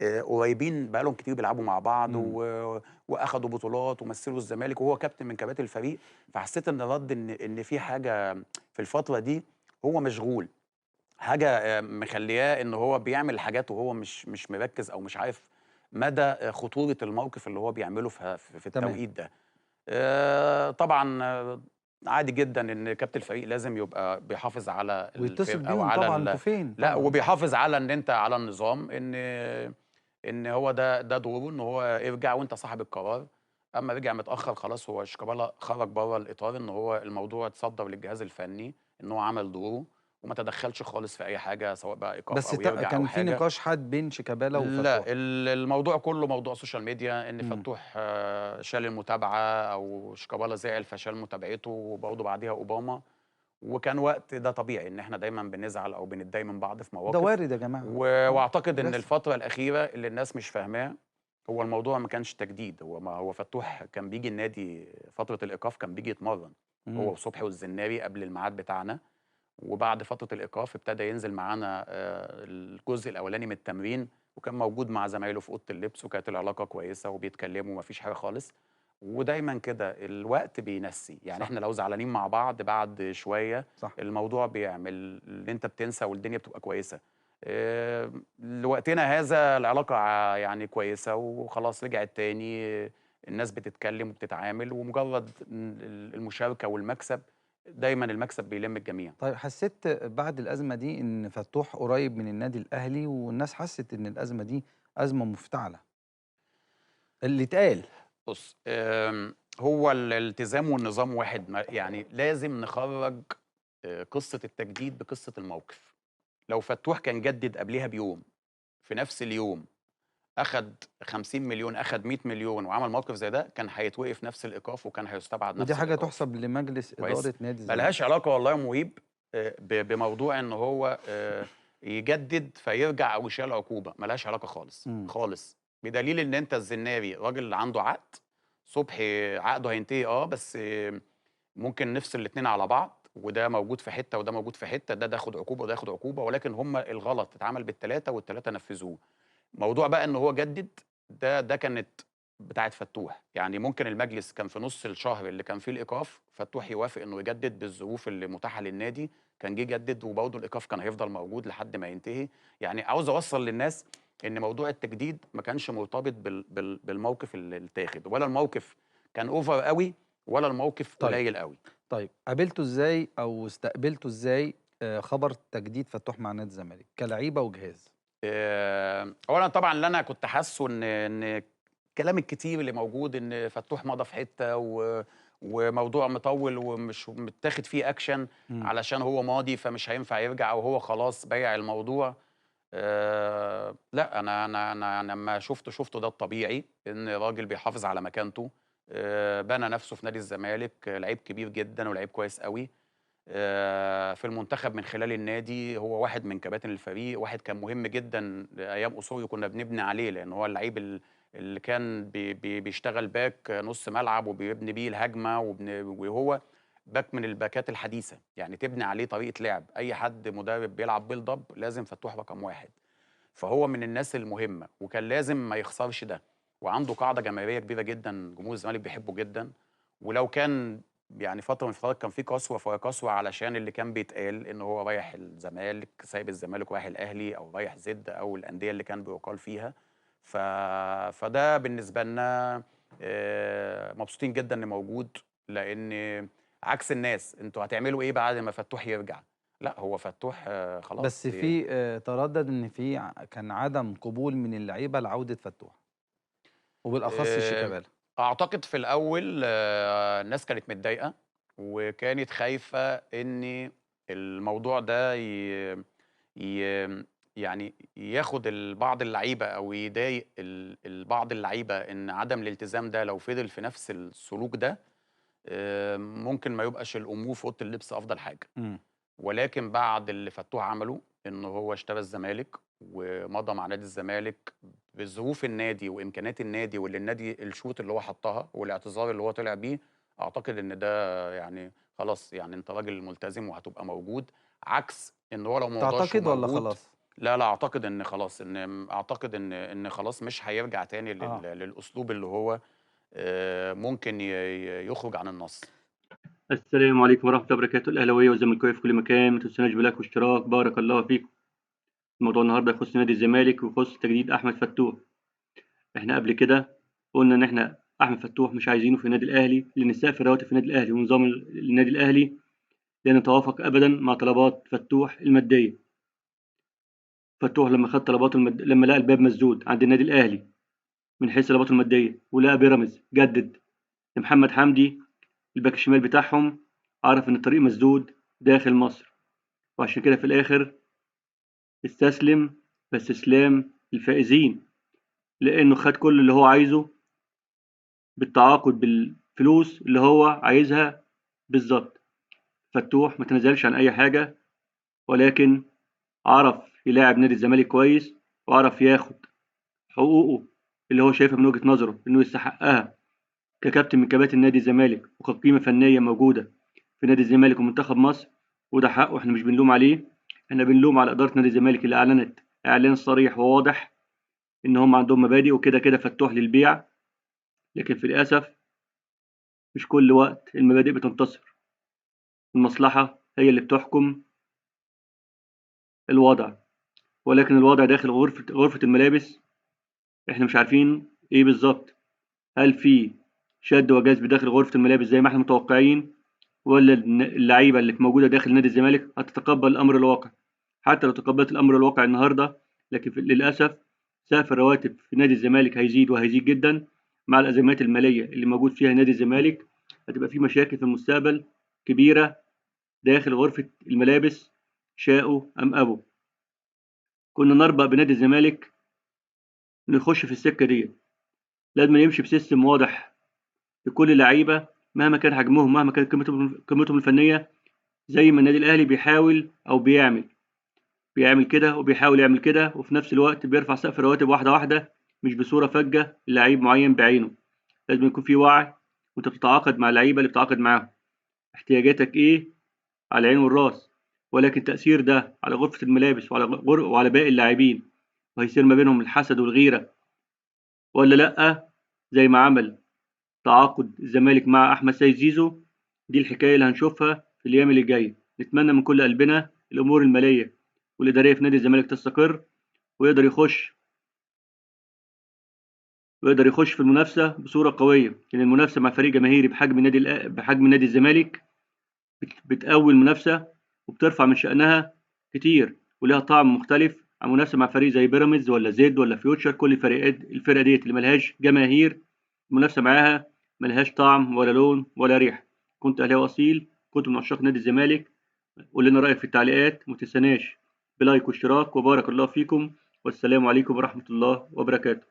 قريبين بقى لهم كتير بيلعبوا مع بعض إمم. وأخدوا بطولات ومثّلوا الزمالك وهو كابتن من كباتن الفريق، فحسّيت إن رَد إن في حاجة في الفترة دي هو مشغول، حاجة مخلّياه إن هو بيعمل حاجات وهو مش مركّز أو مش عارف مدى خطورة الموقف اللي هو بيعمله في تمام. التوقيت ده. طبعًا عادي جدًا إن كابتن الفريق لازم يبقى بيحافظ على ويتصل الفرقة بيهم وعلى طبعًا، أنتم فين لأ، طبعًا. وبيحافظ على إن أنت على النظام، إن هو ده دوره، إن هو ارجع وأنت صاحب القرار، أمّا رجع متأخر خلاص هو شيكابالا خرج برّه الإطار، إن هو الموضوع اتصدّر للجهاز الفني، إن هو عمل دوره وما تدخّلش خالص في أي حاجة سواء بقى إيقاف بس أو يرجع أو كان في حاجة. نقاش حاد بين شيكابالا لأ، وفتوح. الموضوع كُلّه موضوع social media إن إمم. فتوح شال المتابعة أو شيكابالا زعل فشال متابعته وبرضه بعديها أوباما، وكان وقت ده طبيعي إن إحنا دايمًا بنزعل أو بنتضايق من بعض في ده مواقف، وارد يا جماعة. وأعتقد إن بيحصل. الفترة الأخيرة اللي الناس مش فاهماه، هو الموضوع ما كانش تجديد، هو فتوح كان بييجي النادي فترة الإيقاف كان بييجي يتمرّن، هو إمم. وصبحي والزناري قبل الميعاد بتاعنا. وبعد فترة الإيقاف ابتدى ينزل معانا الجزء الأولاني من التمرين، وكان موجود مع زمايله في أوضة اللبس، وكانت العلاقة كويسة وبيتكلموا وما فيش حاجة خالص، ودايمًا كده الوقت بينسّي، يعني صح. إحنا لو زعلانين مع بعض بعد شوية صح. الموضوع بيعمل إن أنت بتنسى والدنيا بتبقى كويسة. لوقتنا هذا العلاقة يعني كويسة وخلاص رجعت تاني، الناس بتتكلم وبتتعامل، ومجرد المشاركة والمكسب، دايمًا المكسب بيلم الجميع. طيب حسّيت بعد الأزمة دي إن فتوح قريب من النادي الأهلي والناس حسّت إن الأزمة دي أزمة مفتعلة، اللي اتقال. بُص، هو الالتزام والنظام واحد، ما يعني لازم نخرّج قصة التجديد بقصة الموقف. لو فتوح كان جدد قبليها بيوم، في نفس اليوم أخد 50.000.000 أخد 100.000.000 وعمل موقف زي ده، كان هيتوقف نفس الإيقاف وكان هيستبعد ودي نفس حاجة الإيقاف، تُحسب لمجلس كويس؟ إدارة نادي ما لهاش الزمالك. علاقة والله يا مُهيب بموضوع إن هو يجدد فيرجع أو يشيل عقوبة، ما لهاش علاقة خالص، إمم. خالص، بدليل إن أنت الزناري راجل عنده عقد، صبحي عقده هينتهي بس ممكن نفصل الاتنين على بعض، وده موجود في حتة وده موجود في حتة، ده ياخد عقوبة وده ياخد عقوبة، ولكن هم الغلط اتعمل بال3 وال3 نفذوه. موضوع بقى إن هو جدد، ده كانت بتاعة فتوح، يعني ممكن المجلس كان في نُص الشهر اللي كان فيه الإيقاف، فتوح يوافق إنه يجدد بالظروف اللي متاحة للنادي، كان جه جدد وبرضه الإيقاف كان هيفضل موجود لحد ما ينتهي. يعني عاوز أوصّل للناس إن موضوع التجديد ما كانش مرتبط بالموقف اللي اتاخد، ولا الموقف كان over أوي، ولا الموقف طيب. قليل أوي. طيب قابلته إزاي أو استقبلته إزاي خبر تجديد فتوح مع نادي الزمالك كلعيبة وجهاز؟ أولًا طبعًا اللي أنا كنت حاسّه إن الكلام الكتير اللي موجود إن فتوح مضى في حتّة وموضوع مطوِّل ومش متاخد فيه action إمم. علشان هو ماضي فمش هينفع يرجع أو هو خلاص بايع الموضوع. لأ، أنا لمّا شُفته ده الطبيعي، إن راجل بيحافظ على مكانته، بنى نَفْسه في نادي الزمالك، لعيب كبير جدًا ولعيب كويس أوي. في المنتخب من خلال النادي، هو واحد من كباتن الفريق، واحد كان مهم جدًا أيام أوسوريو كنا بنبني عليه، لأن هو اللعيب اللي كان بيشتغل باك نُص ملعب وبيبني بيه الهجمة وهو باك من الباكات الحديثة، يعني تبني عليه طريقة لعب، أي حد مدرب بيلعب build up لازم فتوح رقم 1. فهو من الناس المهمة، وكان لازم ما يخسرش ده، وعنده قاعدة جماهيرية كبيرة جدًا، جمهور الزمالك بيحبه جدًا، ولو كان يعني فترة من الفترات كان في قسوة، فهي قسوة علشان اللي كان بيتقال إن هو رايح الزمالك، سايب الزمالك ورايح الأهلي أو رايح زد أو الأندية اللي كان بيُقال فيها، ف فده بالنسبة لنا مبسوطين جدًا إنه موجود، لإن عكس الناس، أنتم هتعملوا إيه بعد ما فتوح يرجع؟ لأ، هو فتوح خلاص بس في تردد إن في كان عدم قبول من اللعيبة لعودة فتوح، وبالأخص آآ شيكابالا. أعتقد في الأول الناس كانت متضايقة، وكانت خايفة إن الموضوع ده ي يعني ياخد بعض اللعيبة أو يضايق بعض اللعيبة إن عدم الالتزام ده لو فضل في نفس السلوك ده، ممكن ما يبقاش الأمور في أوضة اللبس أفضل حاجة. إمم. ولكن بعد اللي فتوح عمله، إن هو اشترى الزمالك ومضى مع نادي الزمالك بظروف النادي وإمكانيات النادي واللي النادي الشروط اللي هو حطها والاعتذار اللي هو طلع بيه، أعتقد إن ده يعني خلاص يعني أنت راجل ملتزم وهتبقى موجود، عكس إن هو لو ما رضاش تعتقد والّا وموجود. خلاص؟ لا، أعتقد إن خلاص أعتقد إن خلاص مش هيرجع تاني آه. للأسلوب اللي هو ممكن يخرج عن النص. السلام عليكم ورحمة الله وبركاته، الأهلاوية والزملكاوية في كل مكان، ما تنسوناش بلايك واشتراك، بارك الله فيكم. الموضوع النهارده يخص نادي الزمالك ويخص تجديد أحمد فتوح. إحنا قبل كده قلنا إن إحنا أحمد فتوح مش عايزينه في النادي الأهلي، لأن سقف الرواتب في النادي الأهلي ونظام النادي الأهلي لا يتوافق أبدًا مع طلبات فتوح المادية. فتوح لما خد لما لقى الباب مسدود عند النادي الأهلي من حيث طلباته المادية، ولقى بيراميدز جدد لمحمد حمدي الباك الشمال بتاعهم، عرف إن الطريق مسدود داخل مصر، وعشان كده في الآخر استسلم، بس استسلام الفائزين، لأنه خد كل اللي هو عايزه بالتعاقد بالفلوس اللي هو عايزها بالظبط. فتوح ما تنازلش عن أي حاجة، ولكن عرف يلاعب نادي الزمالك كويس، وعرف ياخد حقوقه اللي هو شايفها من وجهة نظره إنه يستحقها ككابتن من كباتن نادي الزمالك، وكقيمة فنية موجودة في نادي الزمالك ومنتخب مصر، وده حقه، احنا مش بنلوم عليه، احنا بنلوم على إدارة نادي الزمالك اللي أعلنت إعلان صريح وواضح إن هم عندهم مبادئ وكده كده فتوح للبيع، لكن في الأسف مش كل وقت المبادئ بتنتصر، المصلحة هي اللي بتحكم الوضع، ولكن الوضع داخل غرفة الملابس احنا مش عارفين ايه بالظبط، هل في شد وجذب داخل غرفة الملابس زي ما احنا متوقعين، ولا اللعيبة اللي موجودة داخل نادي الزمالك هتتقبل الأمر الواقع. حتى لو تقبلت الأمر الواقع النهاردة، لكن للأسف سقف الرواتب في نادي الزمالك هيزيد وهيزيد جدا مع الأزمات المالية اللي موجود فيها نادي الزمالك، هتبقى في مشاكل في المستقبل كبيرة داخل غرفة الملابس، شاءوا أم أبوا. كنا نربأ بنادي الزمالك إنه يخش في السكة دي، لازم يمشي بسيستم واضح لكل اللعيبة مهما كان حجمهم، مهما كانت قيمتهم الفنية، زي ما النادي الأهلي بيحاول أو بيعمل كده وبيحاول يعمل كده، وفي نفس الوقت بيرفع سقف الرواتب واحدة واحدة، مش بصورة فجة للعيب معين بعينه. لازم يكون في وعي، وأنت بتتعاقد مع اللعيبة اللي بتتعاقد معاهم، احتياجاتك إيه على العين والراس، ولكن تأثير ده على غرفة الملابس وعلى باقي اللاعبين، وهيصير ما بينهم الحسد والغيرة ولا لأ، زي ما عمل تعاقد الزمالك مع أحمد سيد زيزو. دي الحكاية اللي هنشوفها في الأيام اللي جاية. نتمنى من كل قلبنا الأمور المالية والإدارية في نادي الزمالك تستقر، ويقدر يخش في المنافسة بصورة قوية، لأن المنافسة مع فريق جماهيري بحجم نادي الزمالك بتقوي المنافسة وبترفع من شأنها كتير، ولها طعم مختلف عن منافسة مع فريق زي بيراميدز ولا زد ولا فيوتشر. كل الفرق ديت اللي ملهاش جماهير، المنافسة معاها ملهاش طعم ولا لون ولا ريحة. كنت أهلاوي أصيل، كنت من عشاق نادي الزمالك. قول لنا رأيك في التعليقات، متنساناش بلايك واشتراك، وبارك الله فيكم، والسلام عليكم ورحمة الله وبركاته.